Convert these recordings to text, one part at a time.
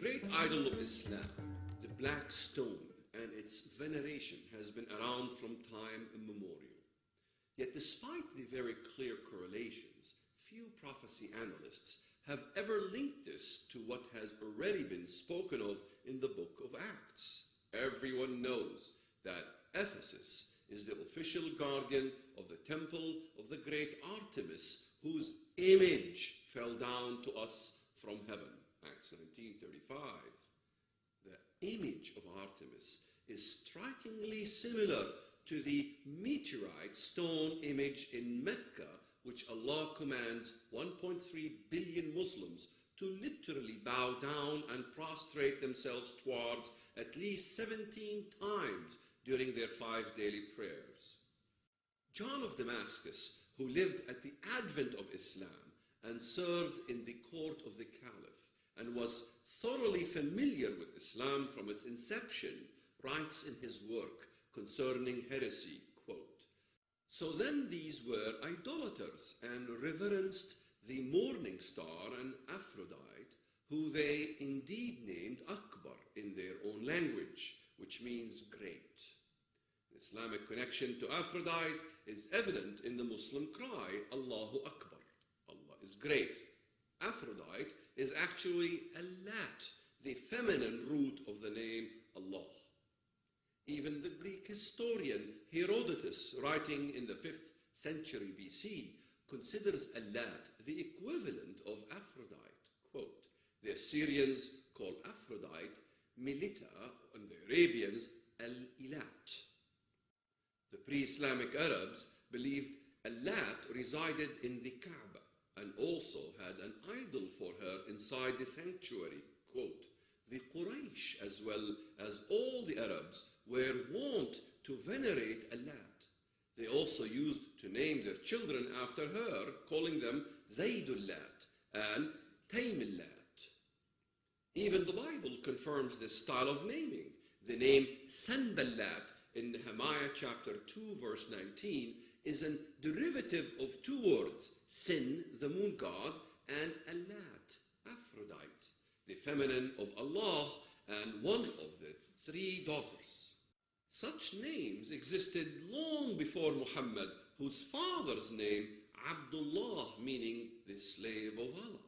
great idol of Islam, the black stone, and its veneration has been around from time immemorial. Yet despite the very clear correlations, few prophecy analysts have ever linked this to what has already been spoken of in the book of Acts. Everyone knows that Ephesus is the official guardian of the temple of the great Artemis, whose image fell down to us from heaven. Acts 19:35. The image of Artemis is strikingly similar to the meteorite stone image in Mecca, which Allah commands 1.3 billion Muslims to literally bow down and prostrate themselves towards at least 17 times during their 5 daily prayers. John of Damascus, who lived at the advent of Islam and served in the court of the Caliph and was thoroughly familiar with Islam from its inception, writes in his work concerning heresy, quote, "So then these were idolaters and reverenced the morning star and Aphrodite, who they indeed named Akbar in their own language, which means great." The Islamic connection to Aphrodite is evident in the Muslim cry, Allahu Akbar. Allah is great. Aphrodite is actually Allat, the feminine root of the name Allah. Even the Greek historian Herodotus, writing in the 5th century BC, considers Allat the equivalent of Aphrodite. Quote, "The Assyrians call Aphrodite Melita, and the Arabians Al-Ilat." The pre-Islamic Arabs believed Allat resided in the Kaaba and also had an idol for her inside the sanctuary. Quote, "The Quraysh, as well as all the Arabs, were wont to venerate Allat. They also used to name their children after her, calling them Zaydullat and Taymillat." Even the Bible confirms this style of naming. The name Sanballat in Nehemiah chapter 2 verse 19 is a derivative of two words, Sin, the moon god, and Allat, Aphrodite, the feminine of Allah and one of the 3 daughters. Such names existed long before Muhammad, whose father's name Abdullah, meaning the slave of Allah,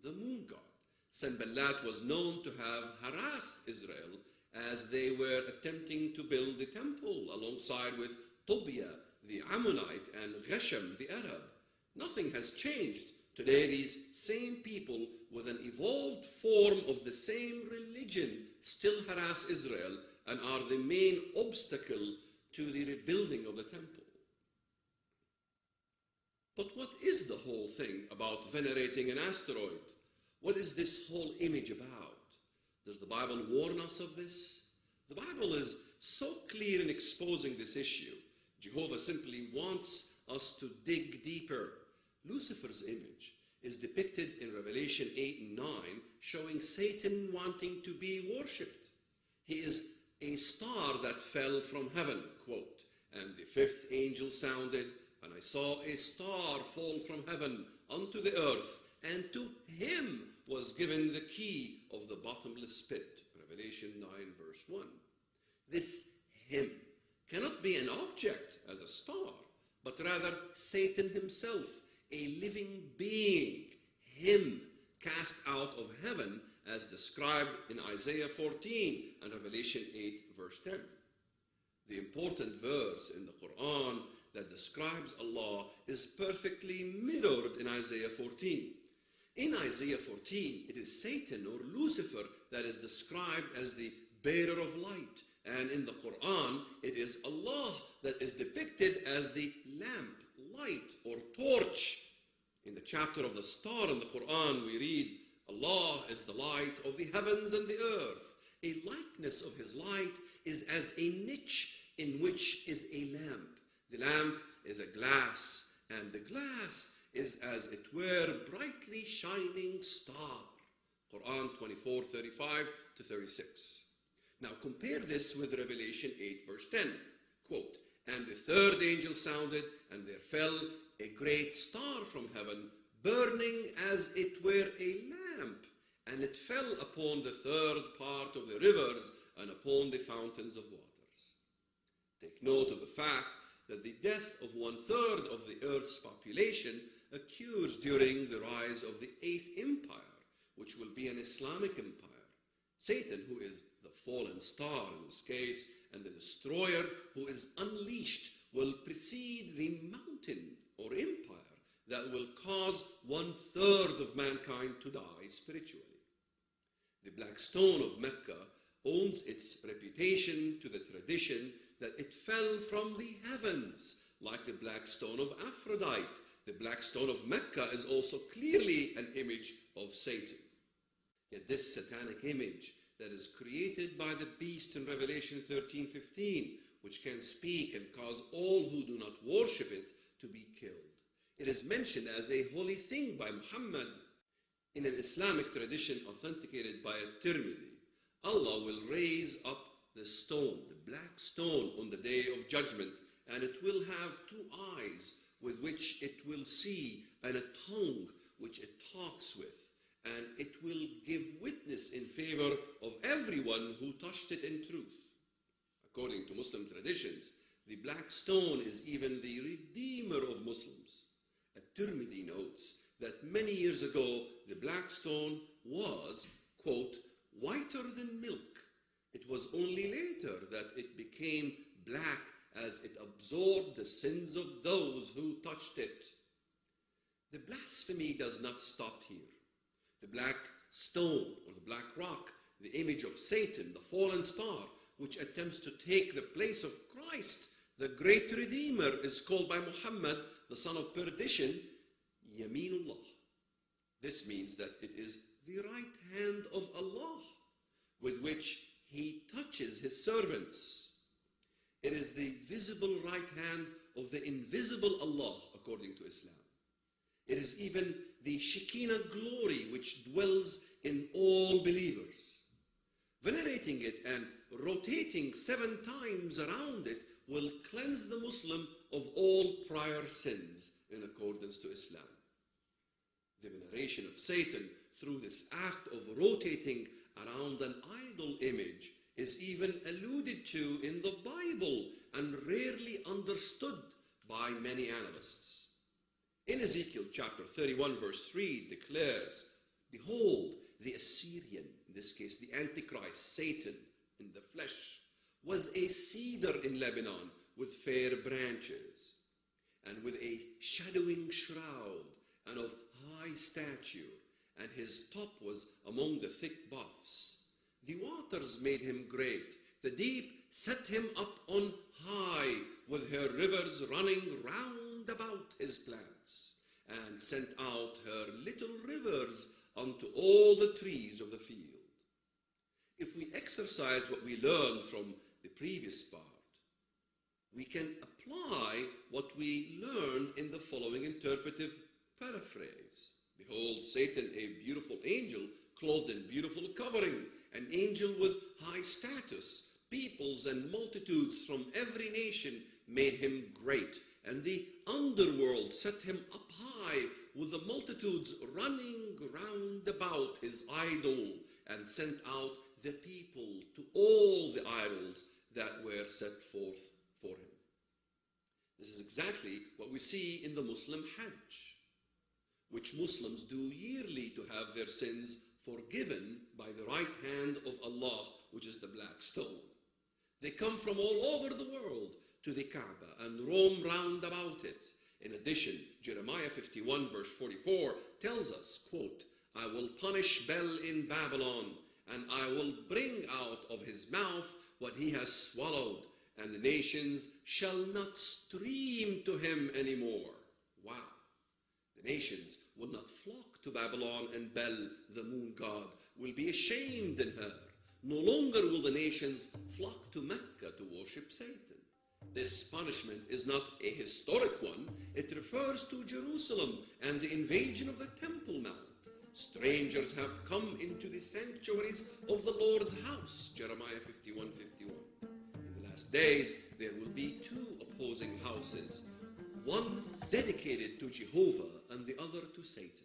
the moon god. Sanballat was known to have harassed Israel as they were attempting to build the temple alongside with Tobiah, the Ammonite, and Geshem, the Arab. Nothing has changed. Today, these same people with an evolved form of the same religion still harass Israel and are the main obstacle to the rebuilding of the temple. But what is the whole thing about venerating an asteroid? What is this whole image about? Does the Bible warn us of this? The Bible is so clear in exposing this issue. Jehovah simply wants us to dig deeper. Lucifer's image is depicted in Revelation 8 and 9, showing Satan wanting to be worshipped. He is a star that fell from heaven, quote, "And the 5th angel sounded, and I saw a star fall from heaven unto the earth, and to him was given the key of the bottomless pit." Revelation 9 verse 1. This him cannot be an object as a star, but rather Satan himself, a living being, him cast out of heaven as described in Isaiah 14 and Revelation 8 verse 10. The important verse in the Quran that describes Allah is perfectly mirrored in Isaiah 14. In Isaiah 14, it is Satan or Lucifer that is described as the bearer of light. And in the Quran, it is Allah that is depicted as the lamp, light, or torch. In the chapter of the star in the Quran, we read, "Allah is the light of the heavens and the earth. A likeness of his light is as a niche in which is a lamp. The lamp is a glass, and the glass is as it were brightly shining star." Quran 24:35-36. Now compare this with Revelation 8 verse 10. Quote, "And the 3rd angel sounded, and there fell a great star from heaven, burning as it were a lamp, and it fell upon the third part of the rivers and upon the fountains of waters. Take note of the fact that the death of 1/3 of the earth's population occurs during the rise of the 8th empire, which will be an Islamic empire. Satan, who is the fallen star in this case, and the destroyer who is unleashed, will precede the mountain or empire that will cause 1/3 of mankind to die spiritually. The black stone of Mecca owns its reputation to the tradition that it fell from the heavens, like the black stone of Aphrodite. The black stone of Mecca is also clearly an image of Satan. Yet this satanic image that is created by the beast in Revelation 13:15, which can speak and cause all who do not worship it to be killed. It is mentioned as a holy thing by Muhammad in an Islamic tradition authenticated by At-Tirmidhi. Allah will raise up the stone, the black stone, on the day of judgment, and it will have 2 eyes with which it will see, and a tongue which it talks with, and it will give witness in favor of everyone who touched it in truth. According to Muslim traditions, the black stone is even the redeemer of Muslims. At-Tirmidhi notes that many years ago, the black stone was, quote, whiter than milk. It was only later that it became black as it absorbed the sins of those who touched it. The blasphemy does not stop here. The black stone or the black rock, the image of Satan, the fallen star, which attempts to take the place of Christ, the great Redeemer, is called by Muhammad, the son of perdition, Yaminullah. This means that it is the right hand of Allah with which he touches his servants. It is the visible right hand of the invisible Allah, according to Islam. It is even the Shekinah glory which dwells in all believers. Venerating it and rotating 7 times around it will cleanse the Muslim of all prior sins in accordance to Islam. The veneration of Satan through this act of rotating around an idol image is even alluded to in the Bible and rarely understood by many analysts. In Ezekiel chapter 31 verse 3 declares, "Behold, the Assyrian," in this case the Antichrist, Satan in the flesh, "was a cedar in Lebanon with fair branches, and with a shadowing shroud, and of high stature, and his top was among the thick buffs. The waters made him great, the deep set him up on high, with her rivers running round about his plants, and sent out her little rivers unto all the trees of the field." If we exercise what we learned from the previous part, we can apply what we learned in the following interpretive paraphrase. "Behold, Satan, a beautiful angel, clothed in beautiful covering, an angel with high status. Peoples and multitudes from every nation made him great, and the underworld set him up high, with the multitudes running round about his idol, and sent out the people to all the idols that were set forth for him." This is exactly what we see in the Muslim Hajj, which Muslims do yearly to have their sins forgiven by the right hand of Allah, which is the black stone. They come from all over the world to the Kaaba and roam round about it. In addition, Jeremiah 51 verse 44 tells us, quote, "I will punish Bel in Babylon, and I will bring out of his mouth what he has swallowed, and the nations shall not stream to him anymore." Wow. The nations will not flock to Babylon, and Bel, the moon god, will be ashamed in her. No longer will the nations flock to Mecca to worship Satan. This punishment is not a historic one. It refers to Jerusalem and the invasion of the Temple Mount. "Strangers have come into the sanctuaries of the Lord's house," Jeremiah 51:51. In the last days, there will be 2 opposing houses, one dedicated to Jehovah and the other to Satan.